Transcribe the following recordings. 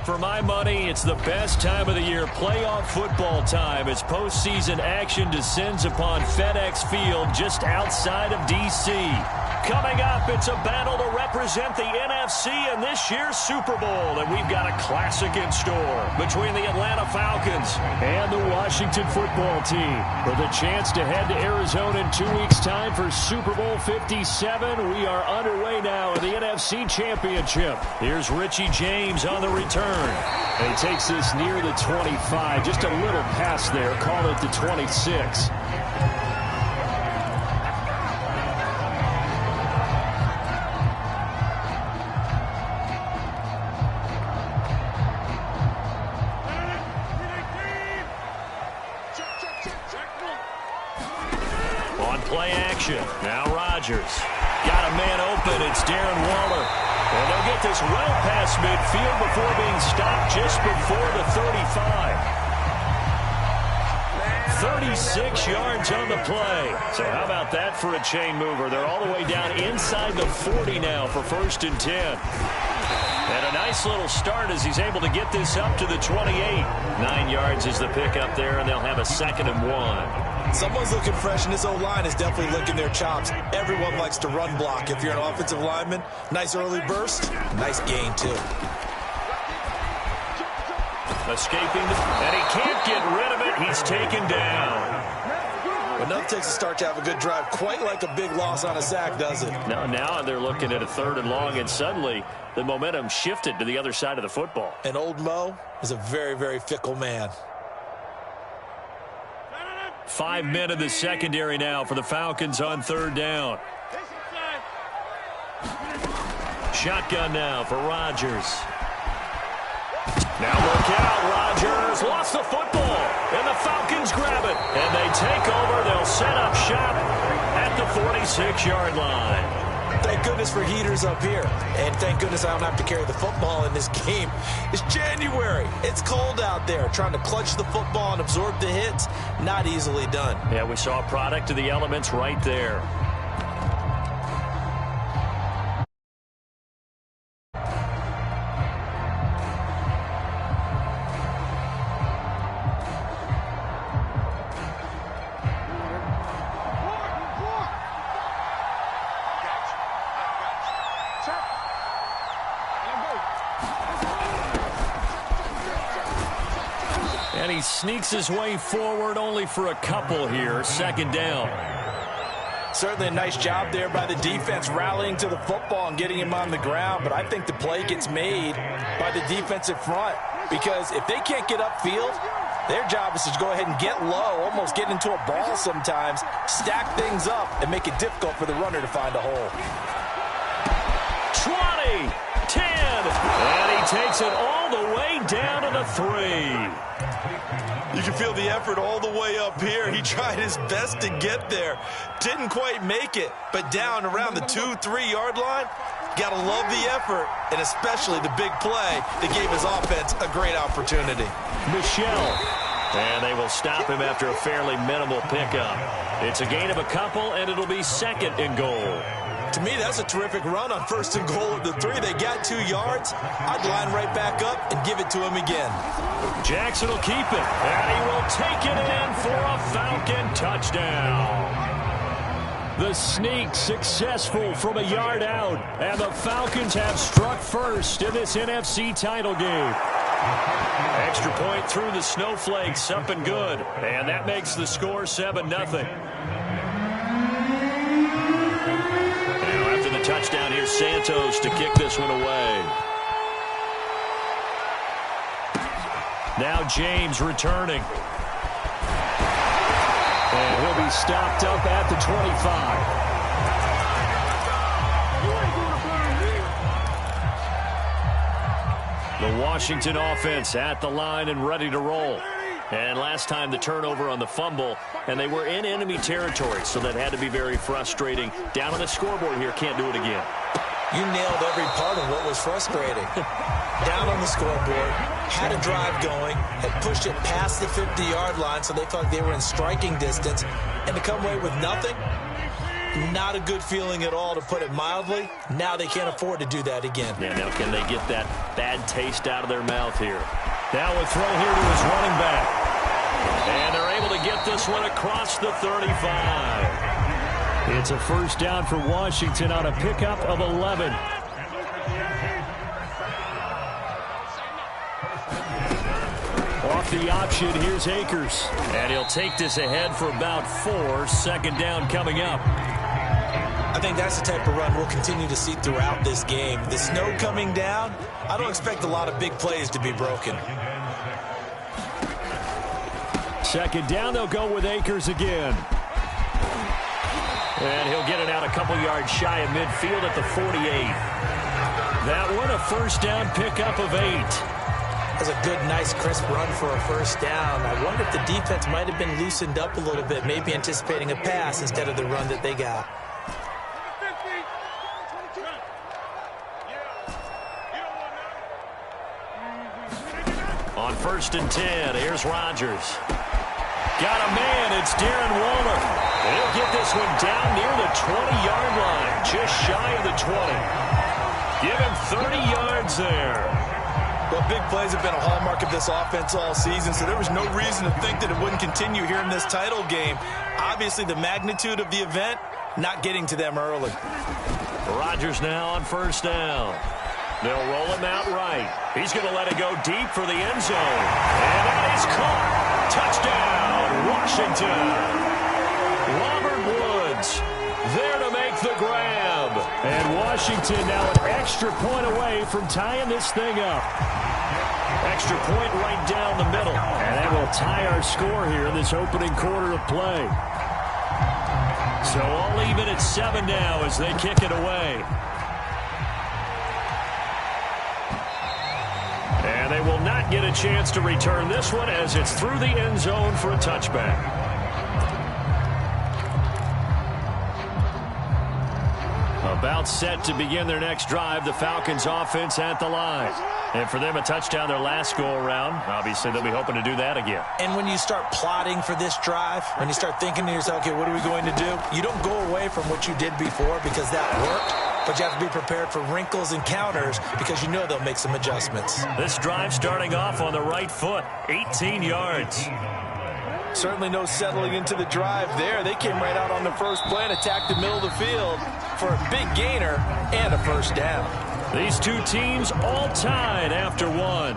For my money, it's the best time of the year, playoff football time, as postseason action descends upon FedEx Field just outside of D.C. Coming up, it's a battle to represent the NFC in this year's Super Bowl, and we've got a classic in store between the Atlanta Falcons and the Washington football team. With a chance to head to Arizona in 2 weeks' time for Super Bowl 57, we are underway now in the NFC Championship. Here's Richie James on the return. And he takes this near the 25, just a little past there, call it the 26. Play action. Now Rodgers. Got a man open. It's Darren Waller. And they'll get this well past midfield before being stopped just before the 35. 36 yards on the play. So how about that for a chain mover? They're all the way down inside the 40 now for 1st and 10. And a nice little start as he's able to get this up to the 28. 9 yards is the pickup there, and they'll have a 2nd and 1. Someone's looking fresh, and this O-line is definitely licking their chops. Everyone likes to run block. If you're an offensive lineman, nice early burst, nice gain, too. Escaping, and he can't get rid of it. He's taken down. Enough takes a start to have a good drive. Quite like a big loss on a sack, does it? Now they're looking at a 3rd and long, and suddenly the momentum shifted to the other side of the football. And old Mo is a very, very fickle man. 5 men in the secondary now for the Falcons on 3rd down. Shotgun now for Rodgers. Now look out, Rodgers lost the football, and the Falcons grab it, and they take over. They'll set up shop at the 46-yard line. Thank goodness for heaters up here, and thank goodness I don't have to carry the football in this game. It's January. It's cold out there. Trying to clutch the football and absorb the hits, not easily done. Yeah, we saw a product of the elements right there. And he sneaks his way forward only for a couple here. 2nd down. Certainly a nice job there by the defense rallying to the football and getting him on the ground. But I think the play gets made by the defensive front, because if they can't get upfield, their job is to go ahead and get low, almost get into a ball sometimes, stack things up, and make it difficult for the runner to find a hole. 20, 10, and he takes it all the way down to the 3. You can feel the effort all the way up here. He tried his best to get there. Didn't quite make it, but down around the 2-3 yard line, gotta love the effort, and especially the big play that gave his offense a great opportunity. Michelle. And they will stop him after a fairly minimal pickup. It's a gain of a couple, and it'll be 2nd and goal. To me, that's a terrific run on 1st and goal of the 3. They got 2 yards. I'd line right back up and give it to him again. Jackson will keep it, and he will take it in for a Falcon touchdown. The sneak successful from a yard out, and the Falcons have struck first in this NFC title game. Extra point through the snowflakes, up and good, and that makes the score 7-0. Touchdown here, Santos to kick this one away. Now James returning. And he'll be stopped up at the 25. The Washington offense at the line and ready to roll. And last time the turnover on the fumble, and they were in enemy territory, so that had to be very frustrating. Down on the scoreboard here, can't do it again. You nailed every part of what was frustrating. Down on the scoreboard, had a drive going, had pushed it past the 50-yard line, so they felt they were in striking distance, and to come away with nothing, Not a good feeling at all, to put it mildly. Now they can't afford to do that again. Yeah, now can they get that bad taste out of their mouth here? Now a throw here to his running back. And they're able to get this one across the 35. It's a first down for Washington on a pickup of 11. Off the option, here's Akers. And he'll take this ahead for about 4. Second down coming up. I think that's the type of run we'll continue to see throughout this game. The snow coming down, I don't expect a lot of big plays to be broken. Second down, they'll go with Akers again. And he'll get it out a couple yards shy of midfield at the 48. That one, a first down pickup of 8. That's a good, nice, crisp run for a first down. I wonder if the defense might have been loosened up a little bit, maybe anticipating a pass instead of the run that they got. On 1st and 10, here's Rodgers. Got a man, it's Darren Waller. And he'll get this one down near the 20-yard line, just shy of the 20. Give him 30 yards there. Well, big plays have been a hallmark of this offense all season, so there was no reason to think that it wouldn't continue here in this title game. Obviously, the magnitude of the event, not getting to them early. Rodgers now on first down. They'll roll him out right. He's going to let it go deep for the end zone. And that is caught. Touchdown, Washington. Robert Woods there to make the grab. And Washington now an extra point away from tying this thing up. Extra point right down the middle. And that will tie our score here in this opening quarter of play. So all even at 7 now as they kick it away. And they will not get a chance to return this one as it's through the end zone for a touchback. About set to begin their next drive, the Falcons offense at the line. And for them, a touchdown their last go-around. Obviously, they'll be hoping to do that again. And when you start plotting for this drive, when you start thinking to yourself, okay, what are we going to do? You don't go away from what you did before because that worked. But you have to be prepared for wrinkles and counters because you know they'll make some adjustments. This drive starting off on the right foot, 18 yards. Certainly no settling into the drive there. They came right out on the first play and attacked the middle of the field for a big gainer and a first down. These two teams all tied after one.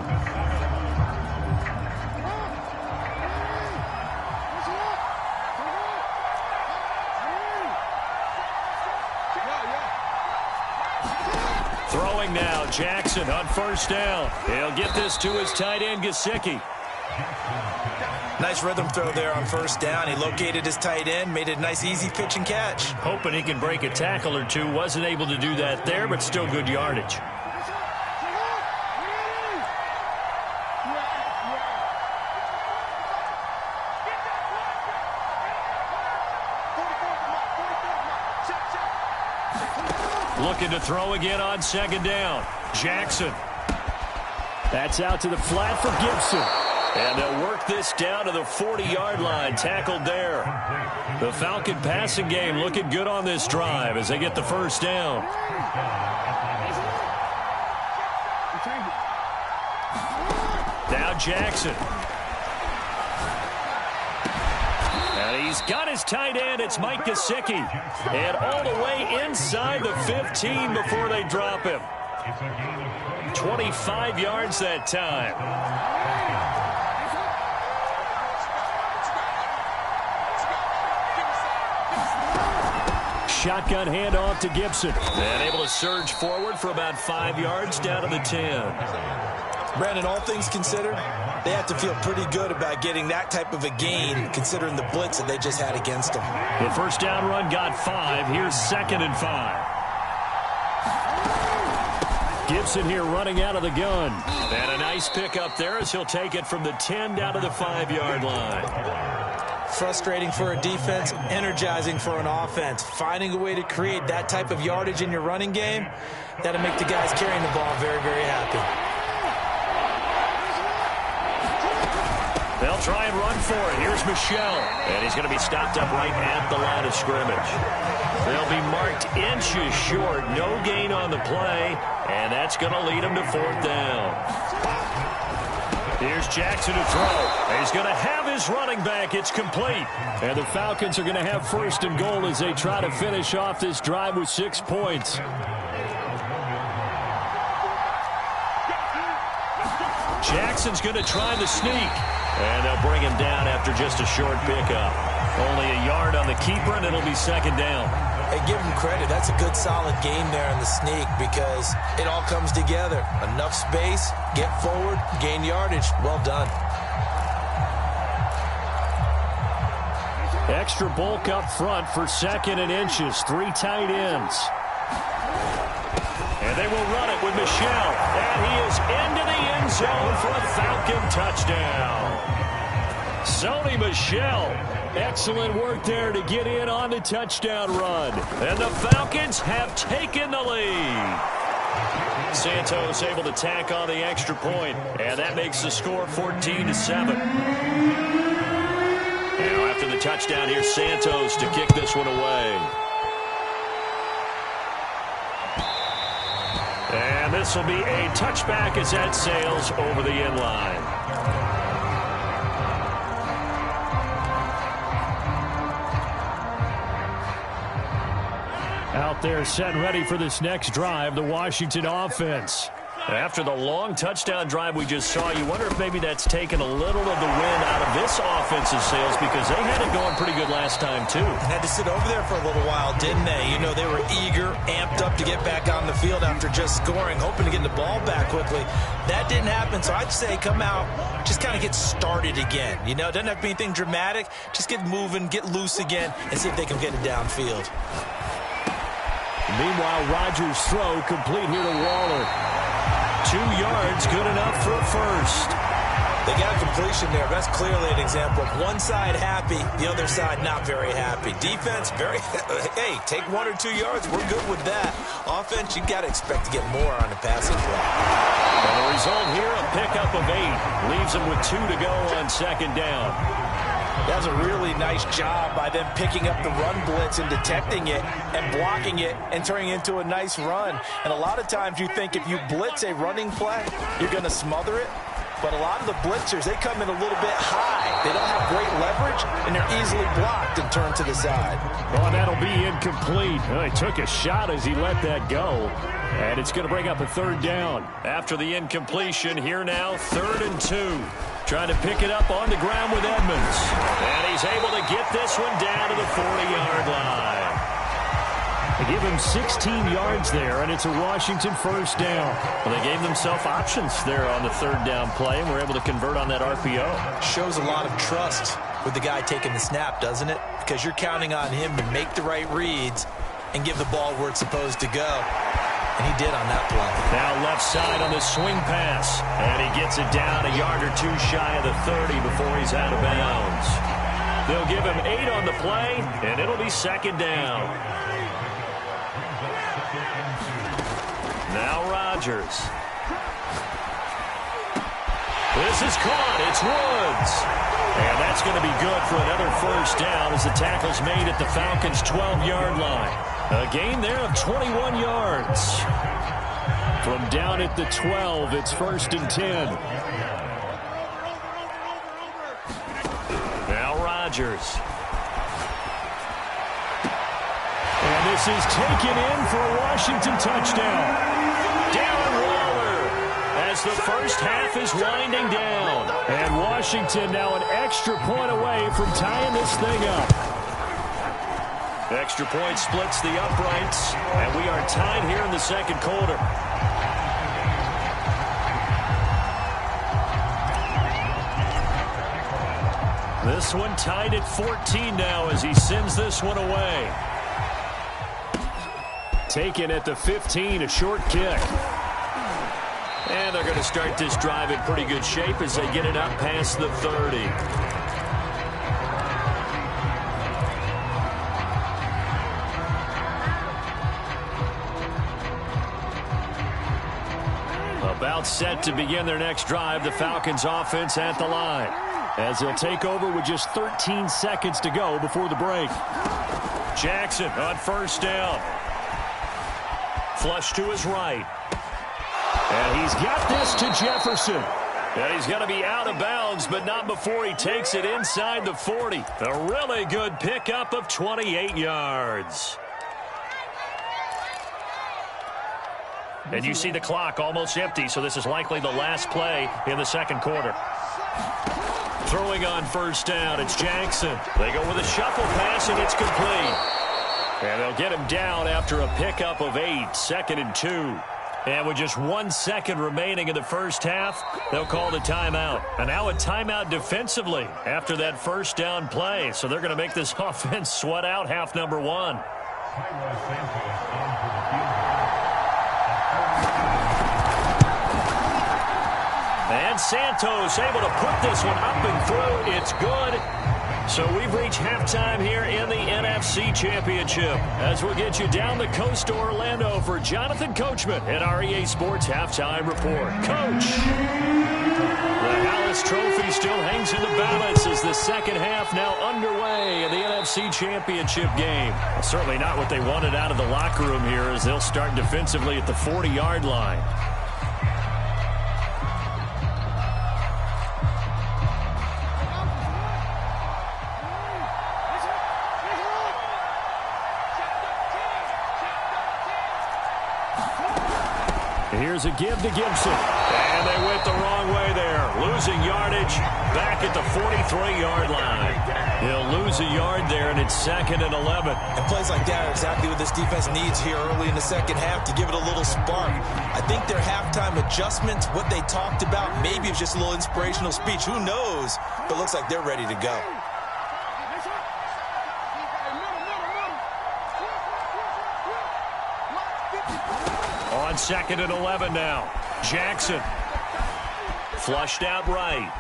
Throwing now, Jackson on first down. He'll get this to his tight end, Gesicki. Nice rhythm throw there on first down. He located his tight end, made it a nice, easy pitch and catch. Hoping he can break a tackle or two. Wasn't able to do that there, but still good yardage. Looking to throw again on second down. Jackson. That's out to the flat for Gibson. And they'll work this down to the 40-yard line. Tackled there. The Falcon passing game looking good on this drive as they get the first down. Now Jackson. And he's got his tight end. It's Mike Gesicki. And all the way inside the 15 before they drop him. 25 yards that time. Shotgun handoff to Gibson. And able to surge forward for about 5 yards down to the 10. Brandon, all things considered, they have to feel pretty good about getting that type of a gain considering the blitz that they just had against them. The first down run got 5. Here's 2nd and 5. Gibson here running out of the gun. And a nice pickup there as he'll take it from the 10 down to the 5-yard line. Frustrating for a defense, energizing for an offense. Finding a way to create that type of yardage in your running game, that'll make the guys carrying the ball very, very happy. They'll try and run for it. Here's Michel. And he's going to be stopped up right at the line of scrimmage. They'll be marked inches short. No gain on the play. And that's going to lead him to 4th down. Here's Jackson to throw. He's going to have his running back. It's complete. And the Falcons are going to have 1st and goal as they try to finish off this drive with 6 points. Jackson's going to try the sneak. And they'll bring him down after just a short pickup. Only a yard on the keeper, and it'll be 2nd down. Hey, give him credit. That's a good, solid game there in the sneak because it all comes together. Enough space, get forward, gain yardage. Well done. Extra bulk up front for 2nd and inches. 3 tight ends. And they will run it with Michel. And he is into the end zone for a Falcon touchdown. Sony Michel. Excellent work there to get in on the touchdown run. And the Falcons have taken the lead. Santos able to tack on the extra point. And that makes the score 14-7. Now after the touchdown, here's Santos to kick this one away. And this will be a touchback as that sails over the end line. Out there set ready for this next drive, the Washington offense. After the long touchdown drive we just saw, you wonder if maybe that's taken a little of the wind out of this offensive sails because they had it going pretty good last time too. Had to sit over there for a little while, didn't they? You know, they were eager, amped up to get back on the field after just scoring, hoping to get the ball back quickly. That didn't happen, so I'd say come out, just kind of get started again. You know, it doesn't have to be anything dramatic. Just get moving, get loose again, and see if they can get it downfield. Meanwhile, Rodgers' throw complete here to Waller. 2 yards, good enough for a first. They got a completion there. That's clearly an example of one side happy, the other side not very happy. Defense, very, hey, take 1 or 2 yards. We're good with that. Offense, you got to expect to get more on the passing play. And the result here, a pickup of 8. Leaves them with 2 to go on 2nd down. That was a really nice job by them picking up the run blitz and detecting it and blocking it and turning it into a nice run. And a lot of times you think if you blitz a running play, you're going to smother it. But a lot of the blitzers, they come in a little bit high. They don't have great leverage, and they're easily blocked and turned to the side. Well, that'll be incomplete. Well, he took a shot as he let that go. And it's going to bring up a 3rd down. After the incompletion, here now, 3rd and 2. Trying to pick it up on the ground with Edmonds. And he's able to get this one down to the 40-yard line. They give him 16 yards there, and it's a Washington 1st down. Well, they gave themselves options there on the 3rd down play, and were able to convert on that RPO. Shows a lot of trust with the guy taking the snap, doesn't it? Because you're counting on him to make the right reads and give the ball where it's supposed to go. And he did on that play. Now left side on the swing pass. And he gets it down a yard or 2 shy of the 30 before he's out of bounds. They'll give him 8 on the play, and it'll be 2nd down. Now Rodgers. This is caught. It's Woods. And that's going to be good for another 1st down as the tackle's made at the Falcons' 12-yard line. A gain there of 21 yards. From down at the 12, it's 1st and 10. Now Rodgers. And this is taken in for a Washington touchdown. Darren Waller as the first half is winding down. And Washington now an extra point away from tying this thing up. Extra point splits the uprights, and we are tied here in the 2nd quarter. This one tied at 14 now as he sends this one away. Taken at the 15, a short kick. And they're going to start this drive in pretty good shape as they get it up past the 30. About set to begin their next drive, the Falcons offense at the line. as they'll take over with just 13 seconds to go before the break. Jackson on first down. Flush to his right. And he's got this to Jefferson. And he's going to be out of bounds, but not before he takes it inside the 40. A really good pickup of 28 yards. And you see the clock almost empty, so this is likely the last play in the second quarter. Throwing on first down, it's Jackson. They go with a shuffle pass, and it's complete. And they'll get him down after a pickup of 8, 2nd and 2. And with just 1 second remaining in the first half, they'll call the timeout. And now a timeout defensively after that first down play. So they're going to make this offense sweat out half number 1. And Santos able to put this one up and through. It's good. So we've reached halftime here in the NFC Championship as we'll get you down the coast to Orlando for Jonathan Coachman at our EA Sports Halftime Report. Coach, the Hallis Trophy still hangs in the balance as the second half now underway in the NFC Championship game. Well, certainly not what they wanted out of the locker room here as they'll start defensively at the 40-yard line. Here's a give to Gibson. And they went the wrong way there. Losing yardage back at the 43-yard line. He'll lose a yard there, and it's 2nd and 11. And plays like that are exactly what this defense needs here early in the second half to give it a little spark. I think their halftime adjustments, what they talked about, maybe it's just a little inspirational speech. Who knows? But it looks like they're ready to go. On 2nd and 11 now. Jackson. Flushed out right.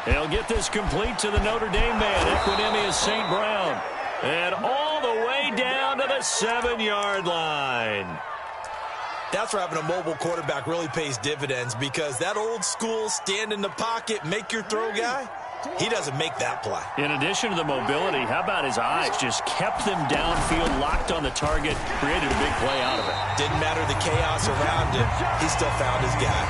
He'll get this complete to the Notre Dame man, Equinemius St. Brown. And all the way down to the 7-yard line. That's where having a mobile quarterback really pays dividends because that old school stand in the pocket, make your throw guy, he doesn't make that play. In addition to the mobility, how about his eyes? Just kept them downfield, locked on the target, created a big play out of it. Didn't matter the chaos around him. He still found his guy.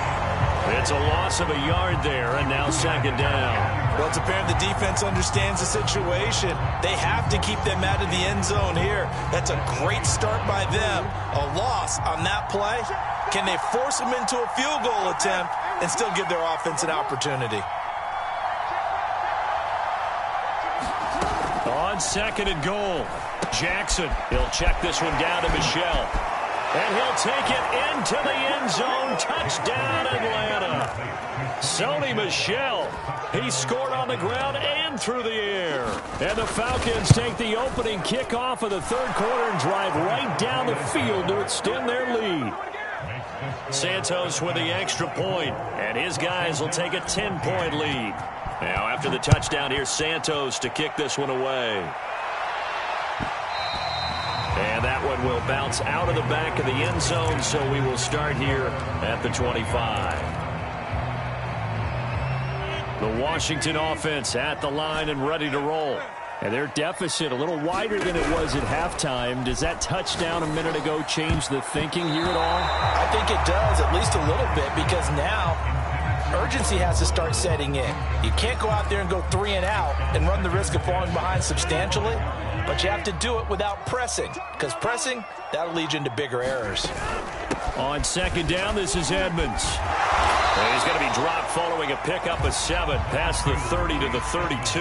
It's a loss of a yard there, and now 2nd down. Well, it's apparent the defense understands the situation. They have to keep them out of the end zone here. That's a great start by them. A loss on that play. Can they force them into a field goal attempt and still give their offense an opportunity? On 2nd and goal, Jackson. He'll check this one down to Michel. And he'll take it into the end zone. Touchdown, Atlanta. Sony Michel. He scored on the ground and through the air. And the Falcons take the opening kickoff of the third quarter and drive right down the field to extend their lead. Santos with the extra point, and his guys will take a 10-point lead. Now after the touchdown, here's Santos to kick this one away. And that one will bounce out of the back of the end zone, so we will start here at the 25. The Washington offense at the line and ready to roll. And their deficit a little wider than it was at halftime. Does that touchdown a minute ago change the thinking here at all? I think it does, at least a little bit, because now urgency has to start setting in. You can't go out there and go 3 and out and run the risk of falling behind substantially, but you have to do it without pressing, because pressing, that'll lead you into bigger errors. On 2nd down, this is Edmonds. And he's going to be dropped following a pickup of 7 past the 30 to the 32.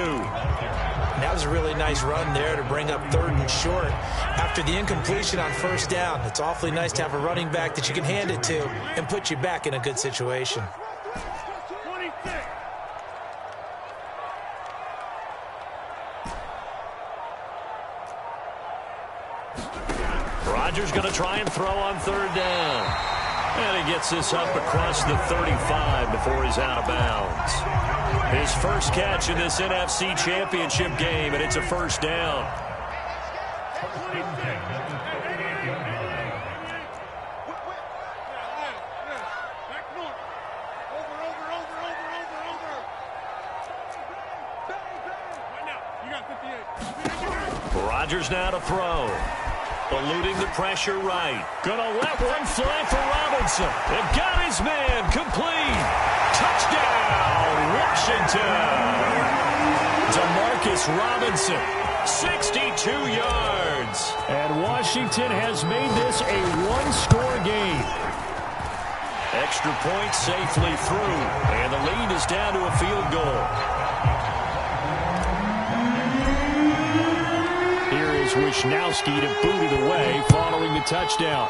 That was a really nice run there to bring up 3rd and short. After the incompletion on 1st down, it's awfully nice to have a running back that you can hand it to and put you back in a good situation. Rodgers going to try and throw on 3rd down. And he gets this up across the 35 before he's out of bounds. His first catch in this NFC Championship game, and it's a 1st down. Rodgers now to throw. Eluding the pressure right. Gonna let one fly for Robinson. And got his man complete. Touchdown, Washington. Demarcus Robinson, 62 yards. And Washington has made this a one-score game. Extra point safely through. And the lead is down to a field goal. Here is Wishnowski to boot it away following the touchdown.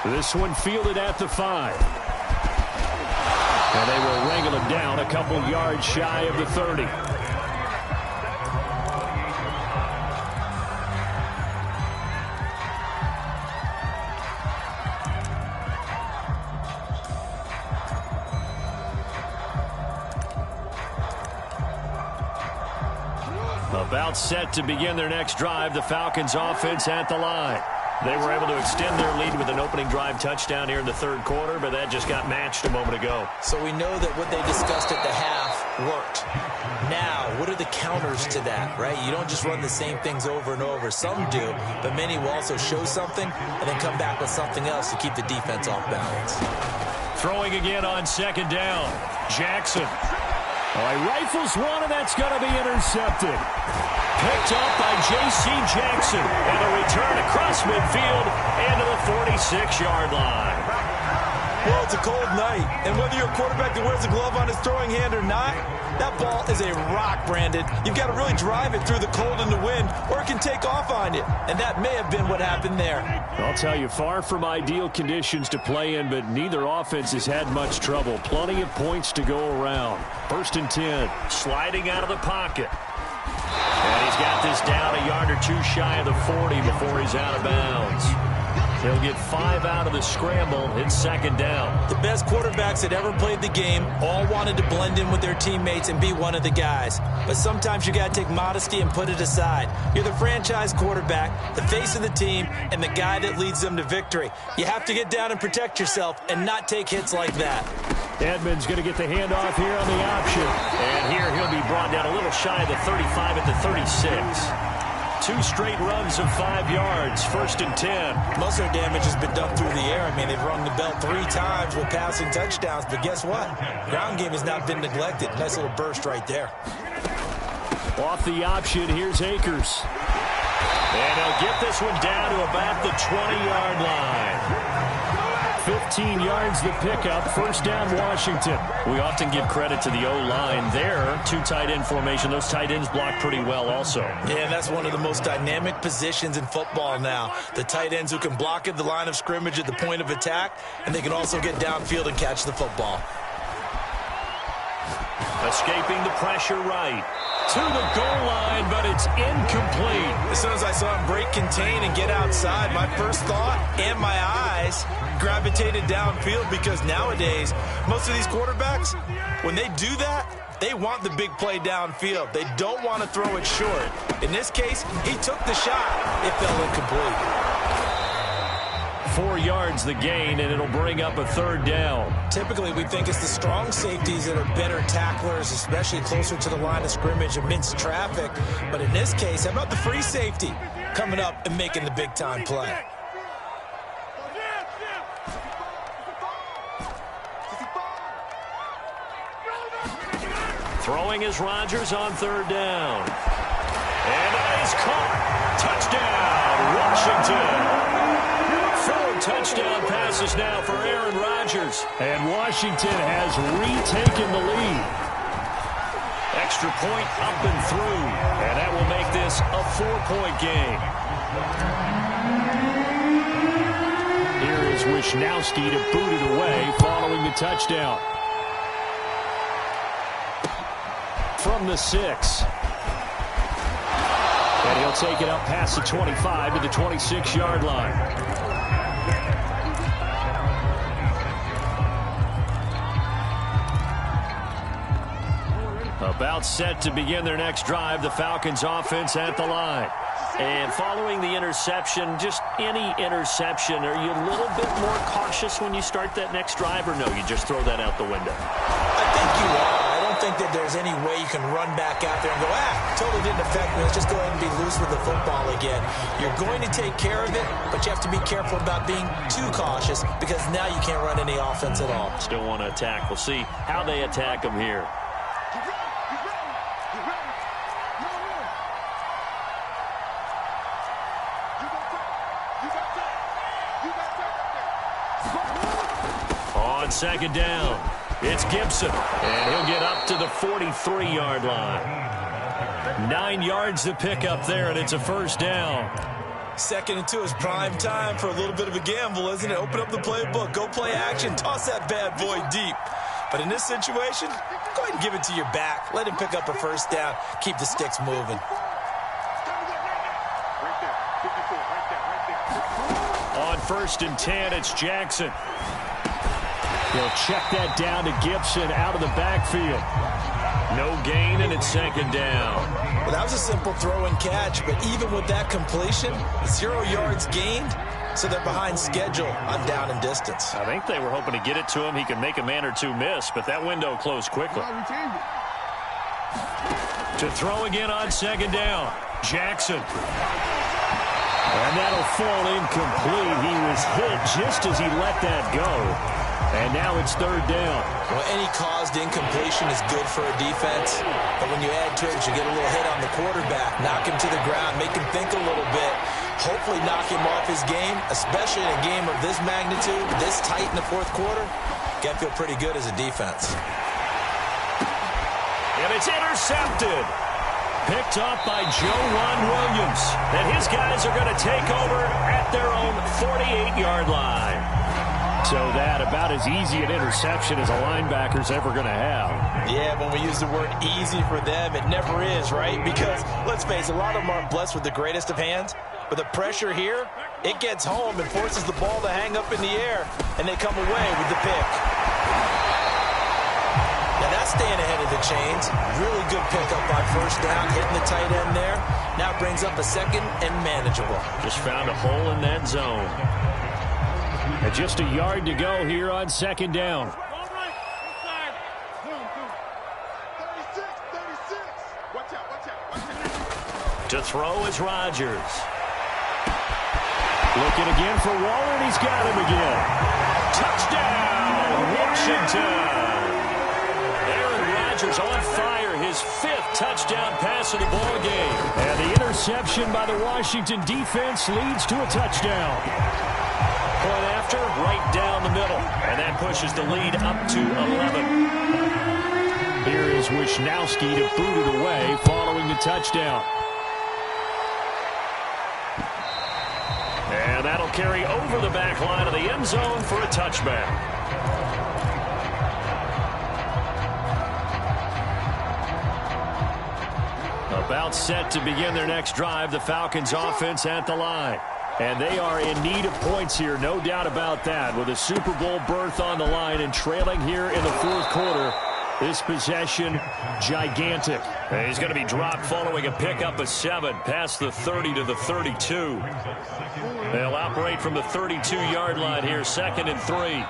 This one fielded at the 5. And they will wrangle him down a couple yards shy of the 30. About set to begin their next drive, the Falcons offense at the line. They were able to extend their lead with an opening drive touchdown here in the third quarter, but that just got matched a moment ago. So we know that what they discussed at the half worked. Now, what are the counters to that, right? You don't just run the same things over and over. Some do, but many will also show something and then come back with something else to keep the defense off balance. Throwing again on second down. Jackson. Oh, he rifles one, and that's going to be intercepted. Picked up by J.C. Jackson. And a return across midfield into the 46-yard line. Well, it's a cold night, and whether you're a quarterback that wears a glove on his throwing hand or not, that ball is a rock, Brandon. You've got to really drive it through the cold and the wind, or it can take off on you. And that may have been what happened there. I'll tell you, far from ideal conditions to play in, but neither offense has had much trouble. Plenty of points to go around. 1st and 10. Sliding out of the pocket. And he's got this down a yard or two shy of the 40 before he's out of bounds. He'll get 5 out of the scramble. It's second down. The best quarterbacks that ever played the game all wanted to blend in with their teammates and be one of the guys. But sometimes you got to take modesty and put it aside. You're the franchise quarterback, the face of the team, and the guy that leads them to victory. You have to get down and protect yourself and not take hits like that. Edmonds going to get the handoff here on the option. And here he'll be brought down a little shy of the 35 at the 36. 2 straight runs of 5 yards, 1st and 10. Most of their damage has been done through the air. I mean, they've rung the bell 3 times with passing touchdowns, but guess what? Ground game has not been neglected. Nice little burst right there. Off the option, here's Akers. And he'll get this one down to about the 20-yard line. 15 yards the pickup, 1st down Washington. We often give credit to the O-line there. 2 tight end formation. Those tight ends block pretty well also. Yeah, and that's one of the most dynamic positions in football now. The tight ends who can block at the line of scrimmage at the point of attack, and they can also get downfield and catch the football. Escaping the pressure right. To the goal line, but it's incomplete. As soon as I saw him break contain and get outside, my first thought and my eyes gravitated downfield, because nowadays, most of these quarterbacks, when they do that, they want the big play downfield. They don't want to throw it short. In this case, he took the shot. It fell incomplete. 4 yards the gain, and it'll bring up a 3rd down. Typically, we think it's the strong safeties that are better tacklers, especially closer to the line of scrimmage amidst traffic. But in this case, how about the free safety coming up and making the big-time play? Throwing is Rodgers on 3rd down. And that is caught. Touchdown, Washington. 4 touchdown passes now for Aaron Rodgers. And Washington has retaken the lead. Extra point up and through. And that will make this a 4-point game. Here is Wishnowski to boot it away following the touchdown. From the 6. And he'll take it up past the 25 to the 26-yard line. About set to begin their next drive, the Falcons offense at the line. And following the interception, just any interception, are you a little bit more cautious when you start that next drive, or no, you just throw that out the window? I think you are. I don't think that there's any way you can run back out there and go, totally didn't affect me. Let's just go ahead and be loose with the football again. You're going to take care of it, but you have to be careful about being too cautious because now you can't run any offense at all. Still want to attack. We'll see how they attack them here. On second down, it's Gibson, and he'll get up to the 43-yard line. 9 yards to pick up there, and it's a first down. 2nd and 2 is prime time for a little bit of a gamble, isn't it? Open up the playbook, go play action, toss that bad boy deep. But in this situation, go ahead and give it to your back. Let him pick up a first down. Keep the sticks moving. On 1st and 10, it's Jackson. He'll check that down to Gibson out of the backfield. No gain, and it's 2nd down. Well, that was a simple throw and catch, but even with that completion, 0 yards gained, so they're behind schedule on down and distance. I think they were hoping to get it to him. He could make a man or two miss, but that window closed quickly. To throw again on 2nd down, Jackson. And that'll fall incomplete. He was hit just as he let that go. And now it's 3rd down. Well, any caused incompletion is good for a defense. But when you add to it, you get a little hit on the quarterback, knock him to the ground, make him think a little bit, hopefully knock him off his game, especially in a game of this magnitude, this tight in the 4th quarter. Got to feel pretty good as a defense. And it's intercepted. Picked up by Joe Williams. And his guys are going to take over at their own 48-yard line. So that about as easy an interception as a linebacker's ever going to have. Yeah, when we use the word easy for them, it never is, right? Because, let's face it, a lot of them aren't blessed with the greatest of hands. But the pressure here, it gets home and forces the ball to hang up in the air, and they come away with the pick. Now that's staying ahead of the chains. Really good pickup on 1st down, hitting the tight end there. Now brings up a 2nd and manageable. Just found a hole in that zone. And just a yard to go here on 2nd down. To throw is Rodgers. Looking again for Waller, and he's got him again. Touchdown, Washington. Aaron Rodgers on fire, his 5th touchdown pass of the ball game. And the interception by the Washington defense leads to a touchdown. Point after, right down the middle. And that pushes the lead up to 11. Here is Wisnowski to boot it away following the touchdown. And that'll carry over the back line of the end zone for a touchback. About set to begin their next drive, the Falcons offense at the line. And they are in need of points here, no doubt about that. With a Super Bowl berth on the line and trailing here in the 4th quarter, this possession gigantic. And he's going to be dropped following a pickup of 7 past the 30 to the 32. They'll operate from the 32-yard line here, 2nd and 3.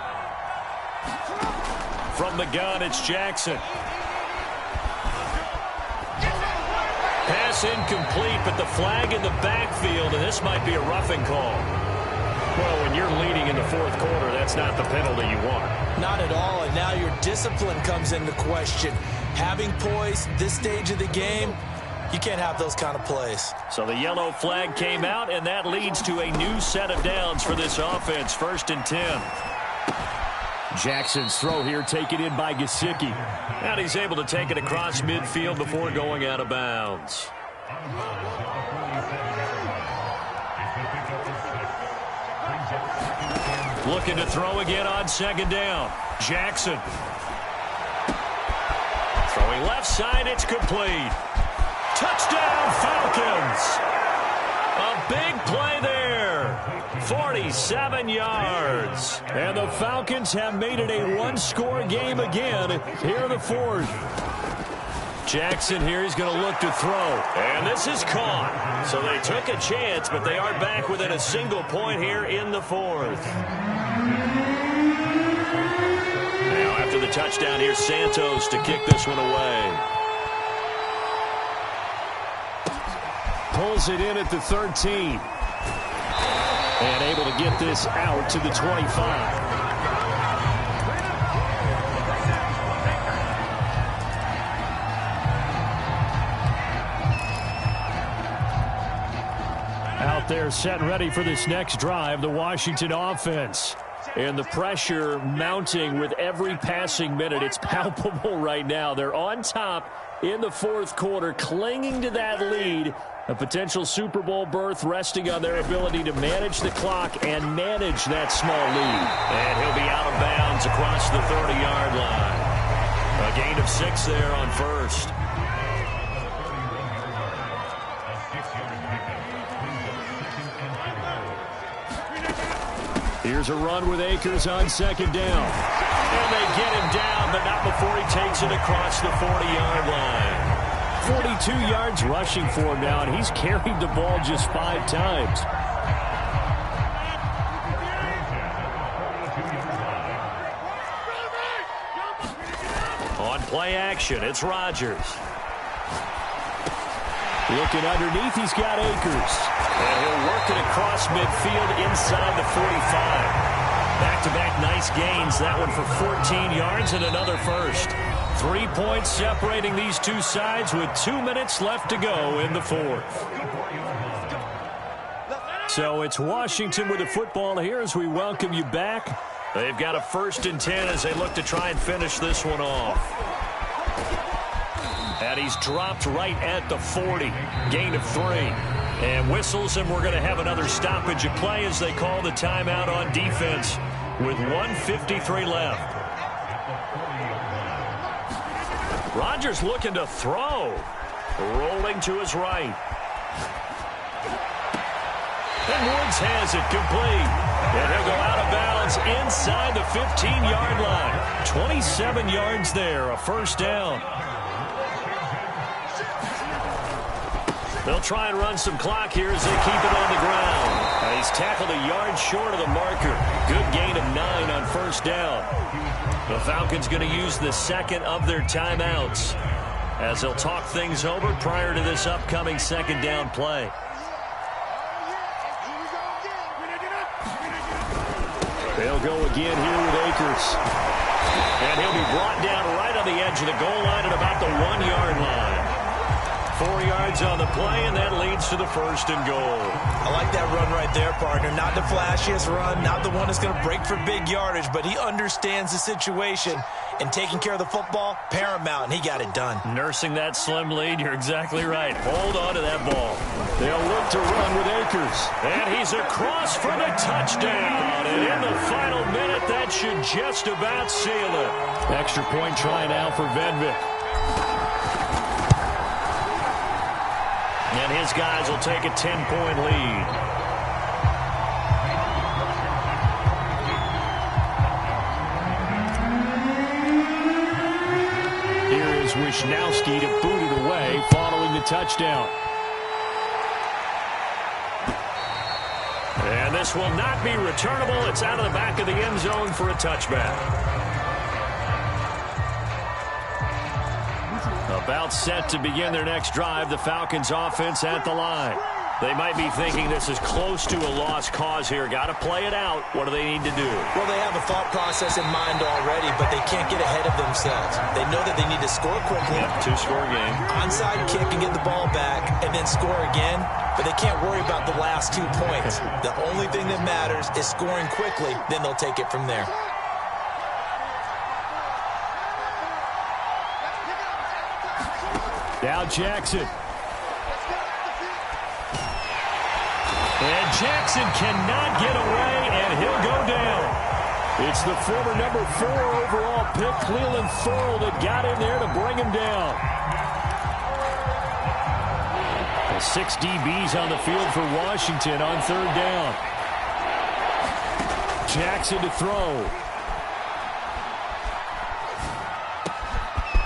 From the gun, it's Jackson. Pass incomplete, but the flag in the backfield, and this might be a roughing call. Well, when you're leading in the 4th quarter, that's not the penalty you want. Not at all, and now your discipline comes into question. Having poise this stage of the game, you can't have those kind of plays. So the yellow flag came out, and that leads to a new set of downs for this offense, 1st and 10. Jackson's throw here taken in by Gesicki. And he's able to take it across midfield before going out of bounds. Looking to throw again on 2nd down. Jackson. Throwing left side, it's complete. Touchdown, Falcons. A big play there. 47 yards. And the Falcons have made it a one-score game again here in the 4th. Jackson here is going to look to throw. And this is caught. So they took a chance, but they are back within a single point here in the 4th. Now after the touchdown. Here's Santos to kick this one away. Pulls it in at the 13. And able to get this out to the 25. Out there set ready for this next drive, the Washington offense. And the pressure mounting with every passing minute. It's palpable right now. They're on top in the fourth quarter, clinging to that lead. A potential Super Bowl berth resting on their ability to manage the clock and manage that small lead. And he'll be out of bounds across the 30-yard line. A gain of 6 there on first. Here's a run with Akers on second down. And they get him down, but not before he takes it across the 40-yard line. 42 yards rushing for him now, and he's carried the ball just 5 times. On play action, it's Rodgers. Looking underneath, he's got Akers. And he'll work it across midfield inside the 45. Back-to-back nice gains. That one for 14 yards and another first. 3 points separating these two sides with 2 minutes left to go in the fourth. So it's Washington with the football here as we welcome you back. They've got a 1st and 10 as they look to try and finish this one off. And he's dropped right at the 40. Gain of 3. And whistles, and we're going to have another stoppage of play as they call the timeout on defense with 1:53 left. Rodgers looking to throw. Rolling to his right. And Woods has it complete. And he'll go out of bounds inside the 15-yard line. 27 yards there, a first down. They'll try and run some clock here as they keep it on the ground. He's tackled a yard short of the marker. Good gain of 9 on first down. The Falcons going to use the second of their timeouts as they'll talk things over prior to this upcoming second down play. They'll go again here with Akers. And he'll be brought down right on the edge of the goal line at about the 1-yard line. 4 yards on the play, and that leads to the 1st and goal. I like that run right there, partner. Not the flashiest run, not the one that's going to break for big yardage, but he understands the situation, and taking care of the football, paramount, and he got it done. Nursing that slim lead, you're exactly right. Hold on to that ball. They'll look to run with Akers. And he's across for the touchdown. And in the final minute, that should just about seal it. Extra point try now for Vedvik. And his guys will take a 10-point lead. Here is Wisnowski to boot it away following the touchdown. And this will not be returnable. It's out of the back of the end zone for a touchback. About set to begin their next drive, the Falcons offense at the line. They might be thinking this is close to a lost cause here. Got to play it out. What do they need to do? Well, they have a thought process in mind already, but they can't get ahead of themselves. They know that they need to score quickly. Yep, 2-score game. Onside kick and get the ball back and then score again, but they can't worry about the last 2 points. The only thing that matters is scoring quickly, then they'll take it from there. Now Jackson. And Jackson cannot get away, and he'll go down. It's the former number 4 overall pick, Cleveland Thorle, that got in there to bring him down. 6 DBs on the field for Washington on 3rd down. Jackson to throw.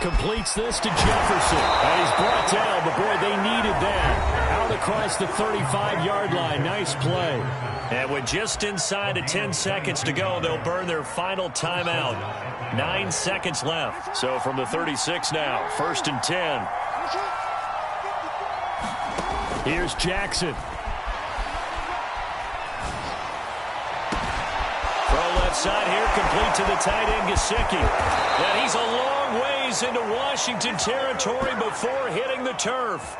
Completes this to Jefferson. And he's brought down, but boy, they needed that. thrown across the 35-yard line. Nice play. And with just inside of 10 seconds to go, they'll burn their final timeout. 9 seconds left. So from the 36 now, 1st and 10. Here's Jackson. Throw left side here, complete to the tight end, Gesicki. And he's a long ways into Washington territory before hitting the turf.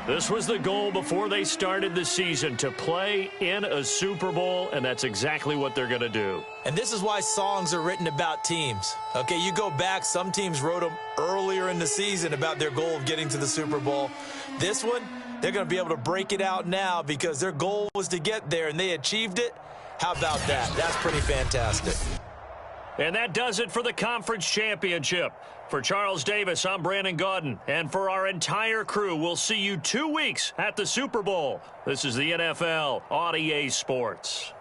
This was the goal before they started the season, to play in a Super Bowl, and that's exactly what they're going to do. And this is why songs are written about teams. Okay, you go back, some teams wrote them earlier in the season about their goal of getting to the Super Bowl. This one, they're going to be able to break it out now because their goal was to get there, and they achieved it. How about that? That's pretty fantastic. And that does it for the conference championship. For Charles Davis, I'm Brandon Gaudin. And for our entire crew, we'll see you 2 weeks at the Super Bowl. This is the NFL on EA Sports.